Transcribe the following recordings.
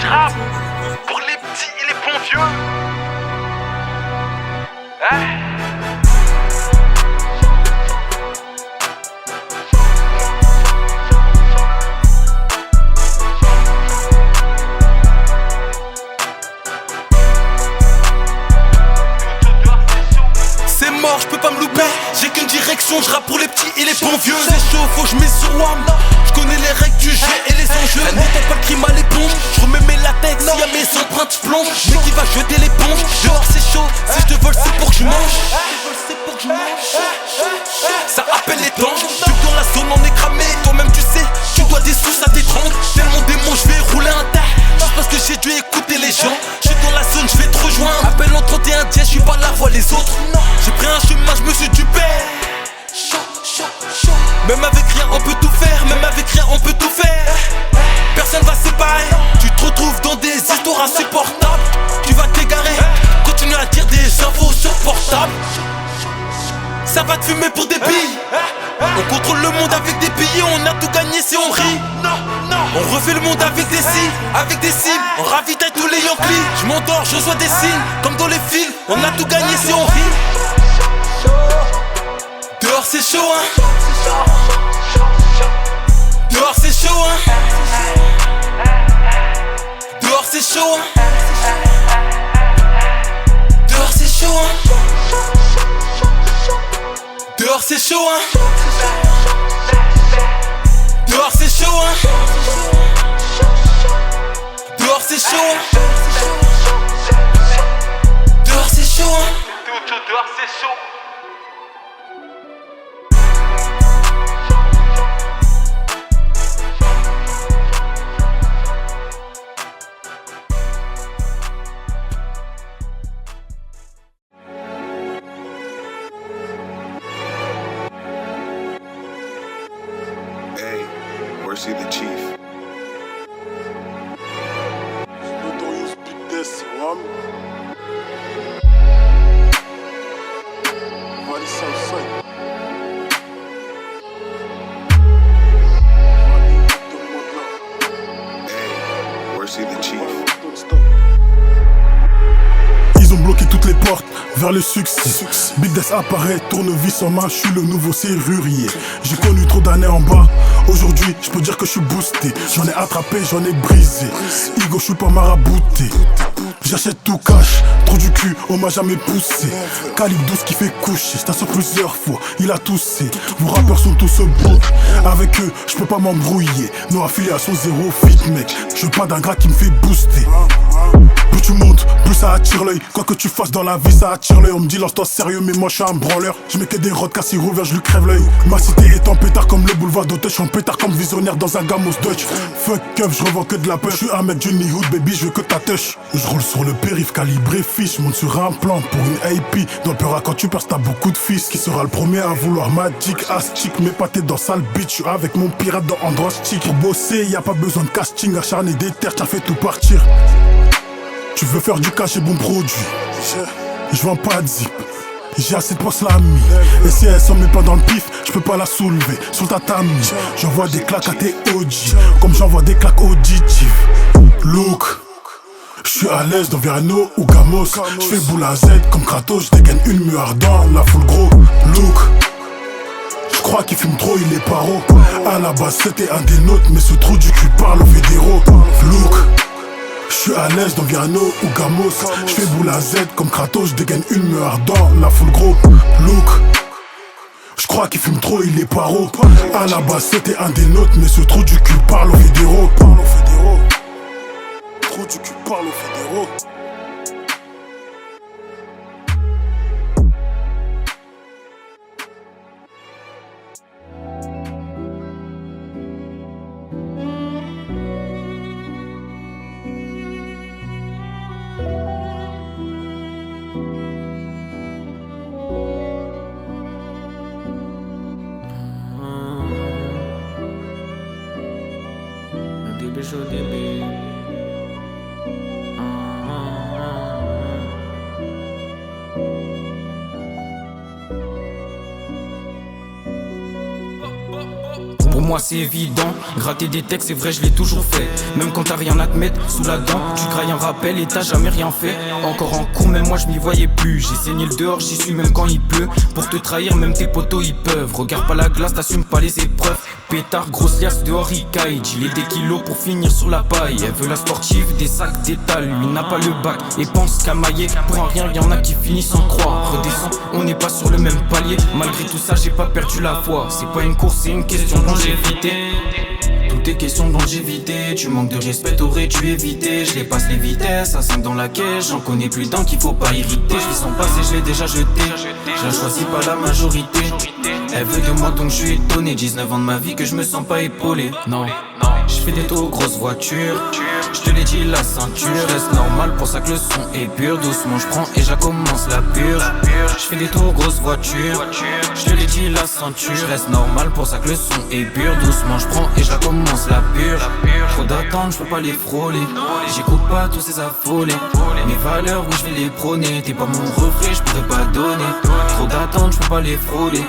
J'rappe pour les petits et les bons vieux. C'est mort, je peux pas me louper. J'ai qu'une direction, je rappe pour les petits et les bons vieux. C'est chaud, faut que je mets sur WAM. Je connais les règles du jeu et les enjeux. Elle n'entend pas le crime à l'éponge. Je remets mes latex, s'il y a mes empreintes, je plonge. Mais qui va jeter l'éponge? Dehors c'est chaud, si je te vole c'est pour que je mange. Ça appelle les temps. Tu dans la zone, on est cramé. Toi-même tu sais, tu dois des sous, ça t'étrangle. Tellement démon, je vais rouler un tas. Juste parce que j'ai dû écouter les gens. Je suis dans la zone, je vais te rejoindre. Appelle en 31 10, je suis pas là, vois les autres. J'ai pris un chemin, je me suis dupé. Même avec rien on peut tout faire, même avec rien on peut tout faire. Personne va séparer. Tu te retrouves dans des histoires insupportables. Tu vas t'égarer, continue à dire des infos sur portable. Ça va te fumer pour des billes. On contrôle le monde avec des billets, on a tout gagné si on rit. On refait le monde avec des cibles, on ravitaille tous les Yankees. Je m'endors, je reçois des signes, comme dans les films. On a tout gagné si on rit. Dehors c'est chaud hein. Dehors c'est chaud hein. Dehors c'est chaud hein. Dehors c'est chaud hein. Dehors c'est chaud hein. Dehors c'est chaud hein. Dehors c'est chaud hein. Dehors c'est chaud hein. Dehors c'est chaud. Hey, where's he the chief? Notorious Big Des, Wam. Valley Southside. Valley, tout le monde là. Hey, where's he the chief? Don't stop. Ils ont bloqué toutes les portes vers le succès. Big Des apparaît, tournevis en main, je suis le nouveau serrurier. J'ai connu trop d'années en bas. Aujourd'hui, je peux dire que je suis boosté. J'en ai attrapé, j'en ai brisé. Igo, je suis pas marabouté. J'achète tout cash, trop du cul, on m'a jamais poussé. Calibre 12 qui fait coucher, je t'assure plusieurs fois, il a toussé. Vos rappeurs sont tous beaux, avec eux, je peux pas m'embrouiller. Nos affiliations zéro fit mec, je veux pas d'un gars qui me fait booster. Plus tu montes, plus ça attire l'œil. Quoi que tu fasses dans la vie, ça attire l'œil. On me dit lance-toi sérieux, mais moi je suis un branleur. Je mets que des rods cassés rouverts, je lui crève l'œil. Ma cité est en pétard comme le boulevard d'Auteuil. Je suis en pétard comme visionnaire dans un gamos Dutch. Fuck keuf, je revends que de la peur. Je suis un mec du Hood, baby, je veux que ta touch. Je roule sur le périph' calibré fiche. Monte sur un plan pour une AP. Dans le peur quand tu perds, t'as beaucoup de fils. Qui sera le premier à vouloir magic ass chick. Mais pas t'es dans sale bitch. Je suis avec mon pirate dans Androstick. Pour bosser, y a pas besoin de casting. Acharné des terres, t'as fait tout partir. Tu veux faire du cash et bon produit. Je vends pas de zip. J'ai assez de poste la mis. Et si elle s'en met pas dans le pif, je peux pas la soulever. Sur le tatami, j'envoie des claques à tes OG. Comme j'envoie des claques auditives. Look, je suis à l'aise dans Verano ou Gamos. Je fais boule à Z comme Kratos. Je dégaine une muard dans la foule gros. Look, je crois qu'il fume trop, il est paro. À la base c'était un des nôtres, mais ce trou du cul parle aux fédéraux. Look, je suis à l'aise dans Viano ou Gamos. Je fais boule à Z comme Kratos, je dégaine une meure dans la foule gros. Look, je crois qu'il fume trop, il est paro. À la base c'était un des nôtres, mais ce trou du cul parle aux fédéraux. Trou du cul parle aux fédéraux. Pour moi c'est évident. Gratter des textes, c'est vrai, je l'ai toujours fait. Même quand t'as rien à te mettre sous la dent, tu grailles un rappel et t'as jamais rien fait. Encore en cours, même moi je m'y voyais plus. J'ai saigné le dehors, j'y suis même quand il pleut. Pour te trahir, même tes potos ils peuvent. Regarde pas la glace, t'assumes pas les épreuves. Pétard, grosse liasse, dehors il caille. Gilet des kilos pour finir sur la paille. Elle veut la sportive, des sacs d'étal. Lui n'a pas le bac et pense qu'à mailler. Pour un rien, y'en a qui finissent sans croire. Redescends, on n'est pas sur le même palier. Malgré tout ça, j'ai pas perdu la foi. C'est pas une course, c'est une question de longévité. Tout est question de longévité. Tu manques de respect, t'aurais-tu évité. Je les passe les vitesses, à 5 dans la caisse. J'en connais plus d'un qu'il faut pas irriter. Je vis son passé, je l'ai déjà jeté. Je la choisis pas la majorité. Elle veut de moi donc je suis étonné. 19 ans de ma vie que je me sens pas épaulé. Non, je fais des tours grosses voitures. Je te l'ai dit, la ceinture reste normale, pour ça que le son est pur. Doucement je prends et j'accommence la purge. Je fais des tours grosses voitures. Je te l'ai dit, la ceinture reste normale, pour ça que le son est pur. Doucement je prends et j'accommence la purge. Trop d'attentes, je peux pas les frôler. J'écoute pas tous ces affolés. Mes valeurs, oui je vais les prôner. T'es pas mon refrain, je pourrais pas donner. Trop d'attentes, je peux pas les frôler.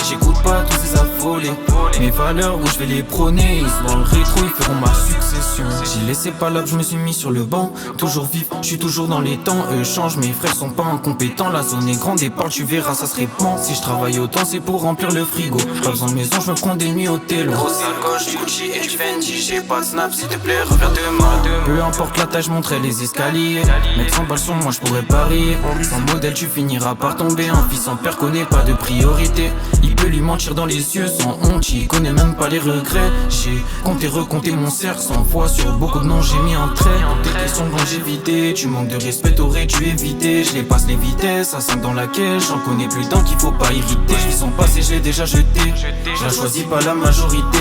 J'écoute pas tous ces affolés. Mes valeurs, oui je vais les prôner. Ils sont dans le rétro, ils feront ma succession. J'ai laissé pas là que je me suis mis sur le banc. Toujours vif, je suis toujours dans les temps. Eux changent, mes frères sont pas incompétents. La zone est grande et parle, tu verras, ça se répand. Si je travaille autant, c'est pour remplir le frigo. Pas besoin de maison, je me prends des nuits au télo. Grosse alcoche, du Gucci et du Fendi. J'ai pas de snap, s'il te plaît, reviens demain. Peu importe la taille, je montrais les escaliers. Mettre 100 balles sur moi, je pourrais parier. Sans modèle, tu finiras par tomber. Un fils sans père connaît pas de priorité. Il peut lui mentir dans les yeux sans honte. Il connaît même pas les regrets. J'ai compté, recompté mon cercle 100 fois. Sur beaucoup de noms, j'ai mis un trait. Tes questions de longévité, tu manques de respect, t'aurais-tu évité. Je les passe les vitesses, à 5 dans la caisse. J'en connais plus d'un qu'il faut pas irriter. Je vis son passé, je l'ai déjà jeté. Je la choisis pas la majorité.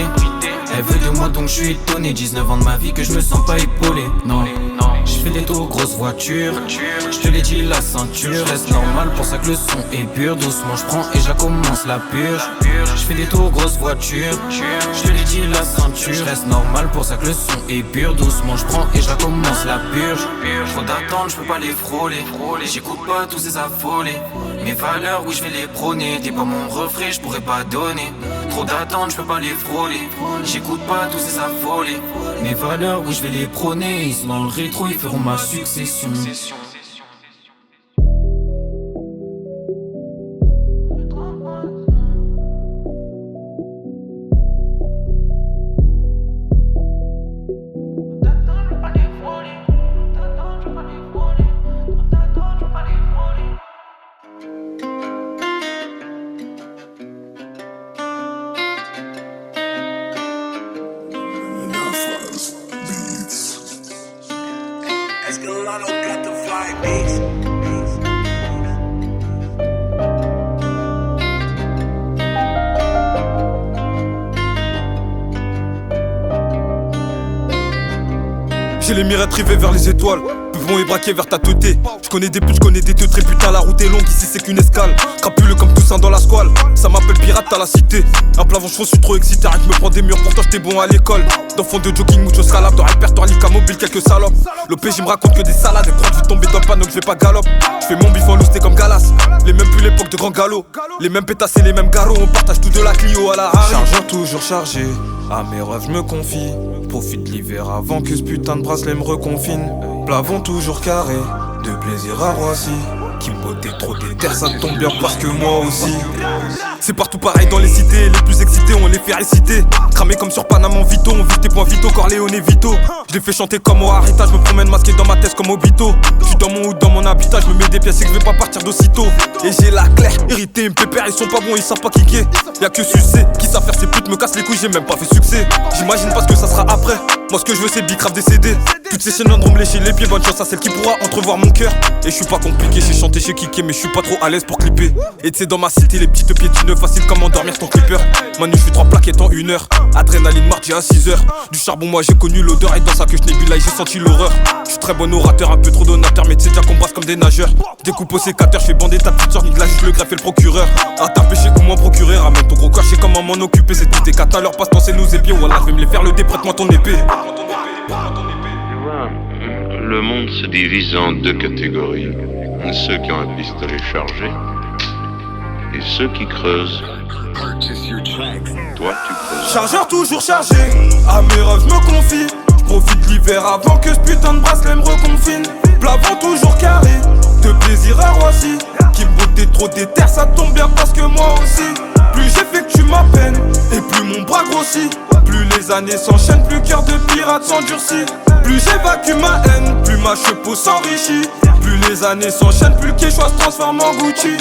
Elle veut de moi donc je suis étonné. 19 ans de ma vie que je me sens pas épaulé. Non, je fais des tours grosses voitures. Je te l'ai dit, la ceinture reste normale, pour ça que le son est pur. Doucement je prends et j'accommence la purge. Je fais des tours grosses voitures. Je te l'ai dit, la ceinture reste normale, pour ça que le son est pur. Doucement je prends et j'accommence la purge. Trop d'attentes, je peux pas les frôler. J'écoute pas tous ces affolés. Mes valeurs, oui je vais les prôner. T'es pas mon refrain, je pourrais pas donner. Trop d'attentes, je peux pas les frôler. J'écoute pas tous ces affolés. Mes valeurs, oui je vais les prôner. Ils sont dans le rétro, ils feront ma succession. Escalado got the fly beats. J'ai les mirettes rivées vers les étoiles. Peuvent et braquer vers ta teuté. Je connais des putes, je connais des teutrés. Putain, la route est longue, ici c'est qu'une escale. Crapuleux comme Toussaint dans la squale. Ça m'appelle pirate à la cité. Un plavon, je suis trop excité. Arrête, me prends des murs, pourtant j'étais bon à l'école. Dans fond de jogging, mucho scalab. Dans répertoire, Lika mobile, quelques salopes. L'OPJ me raconte que des salades. Et crois que je vais tomber dans le panneau, que je vais pas galop. Je fais mon bif en lousté comme Galas. Les mêmes plus l'époque de grand galop. Les mêmes pétasses et les mêmes garots. On partage tout de la Clio à la Harry. Chargeur toujours chargé. À mes rêves, je me confie. Profite de l'hiver avant que ce putain de bracelet me reconfine. Plavon toujours carré, de plaisir à Roissy. Qui me bottait trop des terres, ça tombe bien parce que moi aussi. C'est partout pareil dans les cités, les plus excités on les fait réciter. Cramé comme sur Panama Vito, on vit tes points vitaux, Corleone et Vito. Je les fais chanter comme au Harita, je me promène masqué dans ma tête comme Obito. Je suis dans mon hood, dans mon habitat, je me mets des pièces et que je vais pas partir d'aussitôt. Et j'ai la claire, irrité, ils me pépèrent, ils sont pas bons, ils savent pas kicker. Y'a que sucer, qui savent faire ces putes, me cassent les couilles, j'ai même pas fait succès. J'imagine pas ce que ça sera après, moi ce que je veux c'est Bicrave décédé. Toutes ces chaînes viendront me lécher les pieds, bonne chance à celle qui pourra entrevoir mon cœur. Et je suis pas compliqué, j'ai chanté, j'ai kické, mais je suis pas trop à l'aise pour clipper. Et tu sais dans ma cité, les petites piétineux, facile comme endormir ton clipper. Manu je suis 3 plaquettes en 1 heure. Adrénaline mardi à 6h. Du charbon moi j'ai connu l'odeur et dans sa queue je nébulaille j'ai senti l'horreur. Je suis très bon orateur, un peu trop donateur, mais tu sais déjà qu'on brasse comme des nageurs. Découpe au sécateur, je fais bander ta petite soeur, nique la juge, le greffe et le procureur. À ta péché ou moins procurer, ramène ton gros coche, c'est comment m'en occuper. C'est tout tes catas, leur passe penser nous épier. Wallah je vais me les faire le dé, prête-moi ton épée. Tu vois, le monde se divise en 2 catégories. Ceux qui ont un pistolet chargé Et ceux qui creusent, toi tu creuses. Chargeur toujours chargé, à mes rêves je me confie. Je profite l'hiver avant que ce putain de bracelet me reconfine. Plavant toujours carré, de plaisir à Roissy. Qui me bottait trop des terres, ça tombe bien parce que moi aussi. Plus j'effectue ma peine, et plus mon bras grossit. Plus les années s'enchaînent, plus cœur de pirate s'endurcit. Plus j'évacue ma haine, plus ma chepeau s'enrichit. Plus les années s'enchaînent, plus le Quechua se transforme en Gucci.